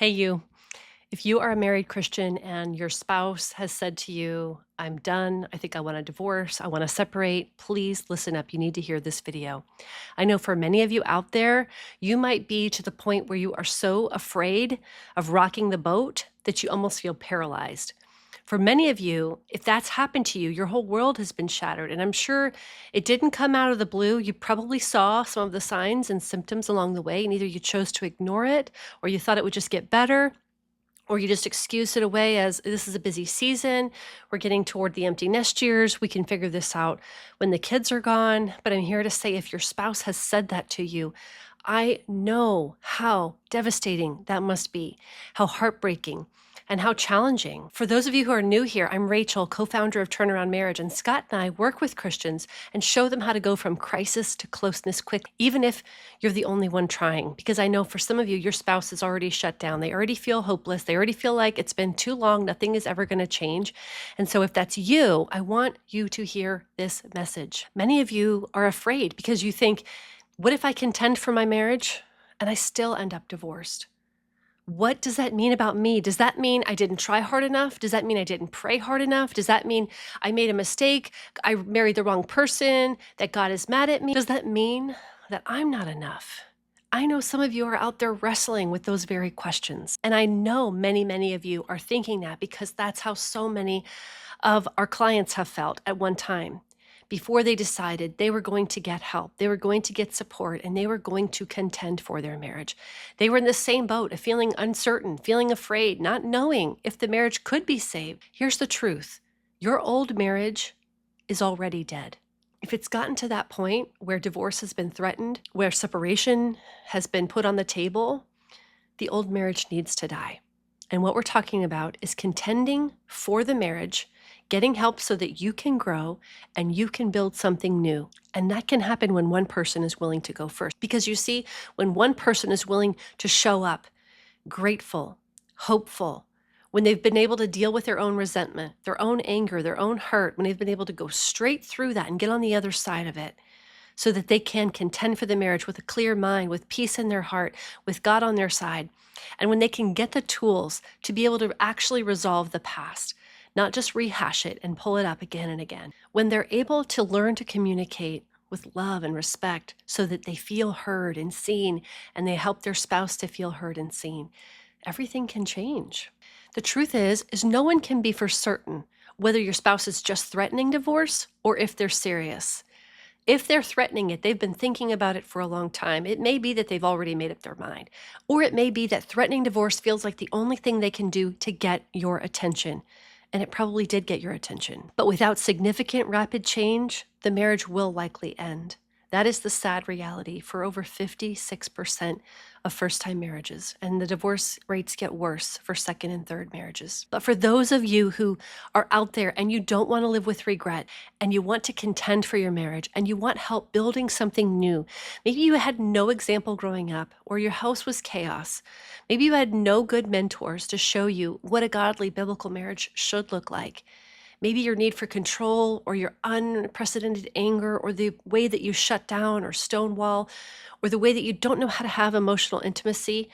Hey, you. If you are a married Christian and your spouse has said to you, I'm done, I think I want a divorce, I want to separate, please listen up. You need to hear this video. I know for many of you out there, you might be to the point where you are so afraid of rocking the boat that you almost feel paralyzed. For many of you, if that's happened to you, your whole world has been shattered. And I'm sure it didn't come out of the blue. You probably saw some of the signs and symptoms along the way, and either you chose to ignore it or you thought it would just get better or you just excuse it away as this is a busy season. We're getting toward the empty nest years. We can figure this out when the kids are gone. But I'm here to say if your spouse has said that to you, I know how devastating that must be, how heartbreaking, and how challenging. For those of you who are new here, I'm Rachel, co-founder of Turnaround Marriage, and Scott and I work with Christians and show them how to go from crisis to closeness quick, even if you're the only one trying. Because I know for some of you, your spouse is already shut down. They already feel hopeless. They already feel like it's been too long. Nothing is ever going to change. And so if that's you, I want you to hear this message. Many of you are afraid because you think, what if I contend for my marriage and I still end up divorced? What does that mean about me? Does that mean I didn't try hard enough? Does that mean I didn't pray hard enough? Does that mean I made a mistake? I married the wrong person, that God is mad at me? Does that mean that I'm not enough? I know some of you are out there wrestling with those very questions. And I know many of you are thinking that because that's how so many of our clients have felt at one time before they decided they were going to get help, they were going to get support, and they were going to contend for their marriage. They were in the same boat of feeling uncertain, feeling afraid, not knowing if the marriage could be saved. Here's the truth. Your old marriage is already dead. If it's gotten to that point where divorce has been threatened, where separation has been put on the table, the old marriage needs to die. And what we're talking about is contending for the marriage, getting help so that you can grow and you can build something new. And that can happen when one person is willing to go first. Because you see, when one person is willing to show up grateful, hopeful, when they've been able to deal with their own resentment, their own anger, their own hurt, when they've been able to go straight through that and get on the other side of it, so that they can contend for the marriage with a clear mind, with peace in their heart, with God on their side. And when they can get the tools to be able to actually resolve the past, not just rehash it and pull it up again and again. When they're able to learn to communicate with love and respect so that they feel heard and seen, and they help their spouse to feel heard and seen, everything can change. The truth is no one can be for certain whether your spouse is just threatening divorce or if they're serious. If they're threatening it, they've been thinking about it for a long time. It may be that they've already made up their mind. Or it may be that threatening divorce feels like the only thing they can do to get your attention. And it probably did get your attention. But without significant rapid change, the marriage will likely end. That is the sad reality for over 56% of first-time marriages, and the divorce rates get worse for second and third marriages. But for those of you who are out there and you don't want to live with regret, and you want to contend for your marriage, and you want help building something new, maybe you had no example growing up, or your house was chaos. Maybe you had no good mentors to show you what a godly biblical marriage should look like. Maybe your need for control or your unprecedented anger or the way that you shut down or stonewall or the way that you don't know how to have emotional intimacy.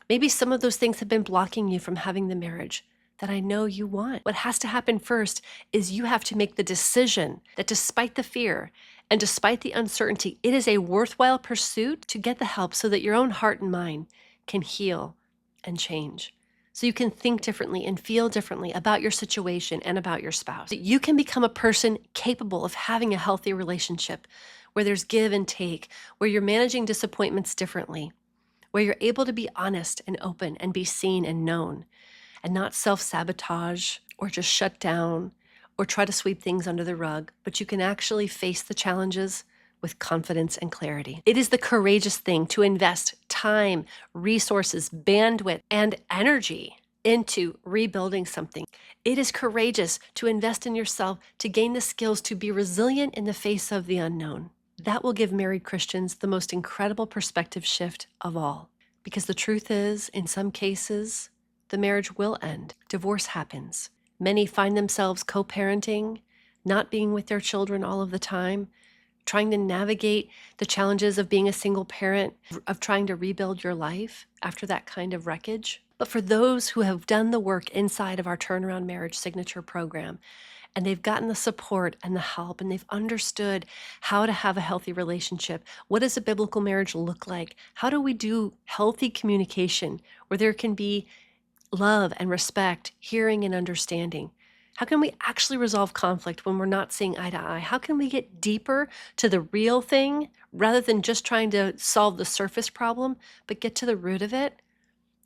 Maybe some of those things have been blocking you from having the marriage that I know you want. What has to happen first is you have to make the decision that despite the fear and despite the uncertainty, it is a worthwhile pursuit to get the help so that your own heart and mind can heal and change. So you can think differently and feel differently about your situation and about your spouse. That you can become a person capable of having a healthy relationship where there's give and take, where you're managing disappointments differently, where you're able to be honest and open and be seen and known, and not self-sabotage or just shut down or try to sweep things under the rug, but you can actually face the challenges with confidence and clarity. It is the courageous thing to invest time, resources, bandwidth, and energy into rebuilding something. It is courageous to invest in yourself to gain the skills to be resilient in the face of the unknown. That will give married Christians the most incredible perspective shift of all. Because the truth is, in some cases, the marriage will end. Divorce happens. Many find themselves co-parenting, not being with their children all of the time, trying to navigate the challenges of being a single parent, of trying to rebuild your life after that kind of wreckage. But for those who have done the work inside of our Turnaround Marriage Signature Program, and they've gotten the support and the help, and they've understood how to have a healthy relationship. What does a biblical marriage look like? How do we do healthy communication where there can be love and respect, hearing and understanding? How can we actually resolve conflict when we're not seeing eye to eye? How can we get deeper to the real thing rather than just trying to solve the surface problem, but get to the root of it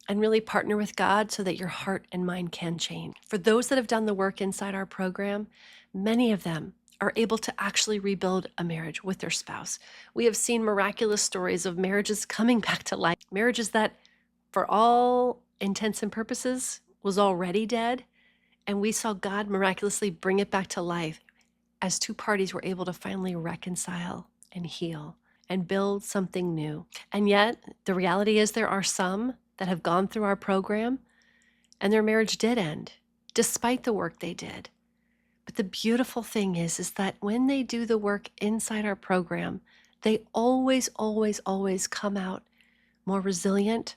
and really partner with God so that your heart and mind can change? For those that have done the work inside our program, many of them are able to actually rebuild a marriage with their spouse. We have seen miraculous stories of marriages coming back to life, marriages that, for all intents and purposes, was already dead. And we saw God miraculously bring it back to life as two parties were able to finally reconcile and heal and build something new. And yet, the reality is there are some that have gone through our program and their marriage did end, despite the work they did. But the beautiful thing is that when they do the work inside our program, they always, always, always come out more resilient,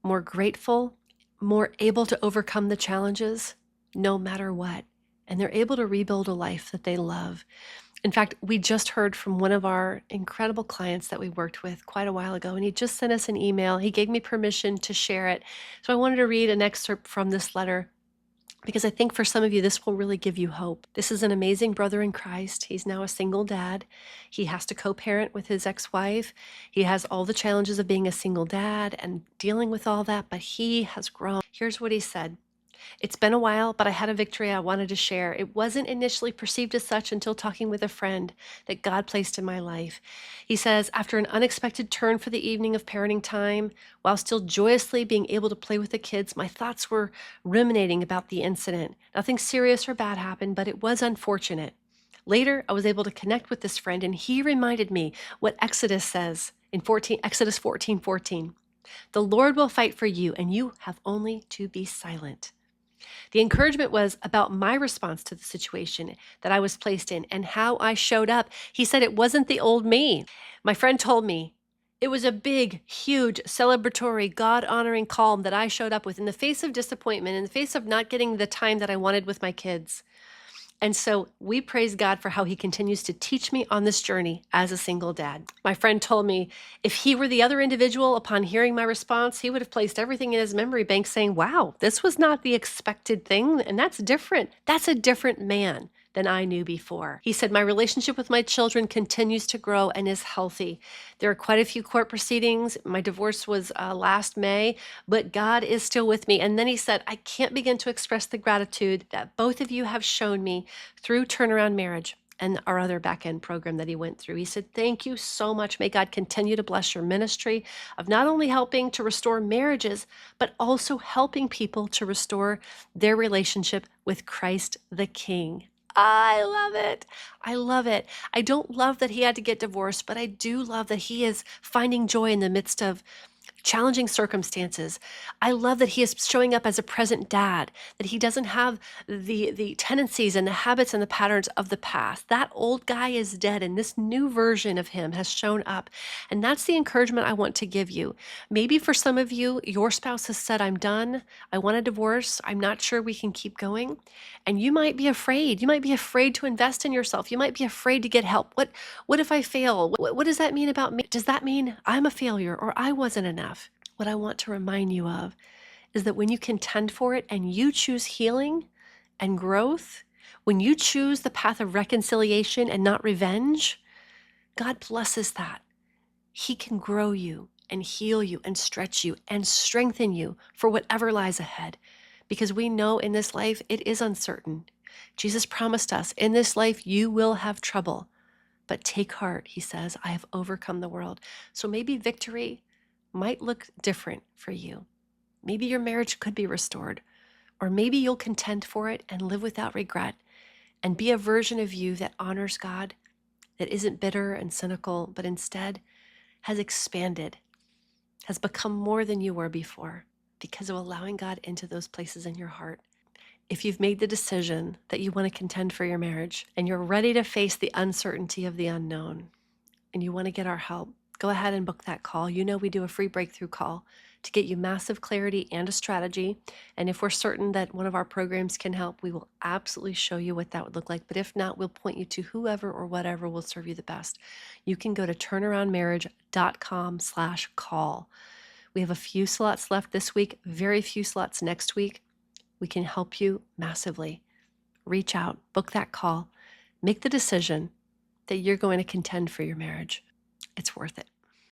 more grateful, more able to overcome the challenges, no matter what. And they're able to rebuild a life that they love. In fact, we just heard from one of our incredible clients that we worked with quite a while ago, and he just sent us an email. He gave me permission to share it. So I wanted to read an excerpt from this letter because I think for some of you, this will really give you hope. This is an amazing brother in Christ. He's now a single dad. He has to co-parent with his ex-wife. He has all the challenges of being a single dad and dealing with all that, but he has grown. Here's what he said. It's been a while, but I had a victory I wanted to share. It wasn't initially perceived as such until talking with a friend that God placed in my life. He says, after an unexpected turn for the evening of parenting time, while still joyously being able to play with the kids, my thoughts were ruminating about the incident. Nothing serious or bad happened, but it was unfortunate. Later, I was able to connect with this friend, and he reminded me what Exodus says in Exodus 14:14. The Lord will fight for you, and you have only to be silent. The encouragement was about my response to the situation that I was placed in and how I showed up. He said it wasn't the old me. My friend told me it was a big, huge, celebratory, God-honoring calm that I showed up with in the face of disappointment, in the face of not getting the time that I wanted with my kids. And so we praise God for how he continues to teach me on this journey as a single dad. My friend told me if he were the other individual upon hearing my response, he would have placed everything in his memory bank saying, wow, this was not the expected thing. And that's different. That's a different man than I knew before. He said, my relationship with my children continues to grow and is healthy. There are quite a few court proceedings. My divorce was last May, but God is still with me. And then he said, I can't begin to express the gratitude that both of you have shown me through Turnaround Marriage and our other back-end program that he went through. He said, thank you so much. May God continue to bless your ministry of not only helping to restore marriages, but also helping people to restore their relationship with Christ the King. I love it. I love it. I don't love that he had to get divorced, but I do love that he is finding joy in the midst of challenging circumstances. I love that he is showing up as a present dad, that he doesn't have the tendencies and the habits and the patterns of the past. That old guy is dead and this new version of him has shown up. And that's the encouragement I want to give you. Maybe for some of you, your spouse has said, I'm done. I want a divorce. I'm not sure we can keep going. And you might be afraid. You might be afraid to invest in yourself. You might be afraid to get help. What if I fail? What does that mean about me? Does that mean I'm a failure or I wasn't enough? What I want to remind you of is that when you contend for it and you choose healing and growth, when you choose the path of reconciliation and not revenge, God blesses that. He can grow you and heal you and stretch you and strengthen you for whatever lies ahead. Because we know in this life it is uncertain. Jesus promised us, in this life you will have trouble. But take heart, he says, I have overcome the world. So maybe victory might look different for you. Maybe your marriage could be restored, or maybe you'll contend for it and live without regret and be a version of you that honors God, that isn't bitter and cynical, but instead has expanded, has become more than you were before because of allowing God into those places in your heart. If you've made the decision that you want to contend for your marriage and you're ready to face the uncertainty of the unknown and you want to get our help, go ahead and book that call. You know we do a free breakthrough call to get you massive clarity and a strategy. And if we're certain that one of our programs can help, we will absolutely show you what that would look like. But if not, we'll point you to whoever or whatever will serve you the best. You can go to turnaroundmarriage.com/call. We have a few slots left this week, very few slots next week. We can help you massively. Reach out, book that call, make the decision that you're going to contend for your marriage. It's worth it.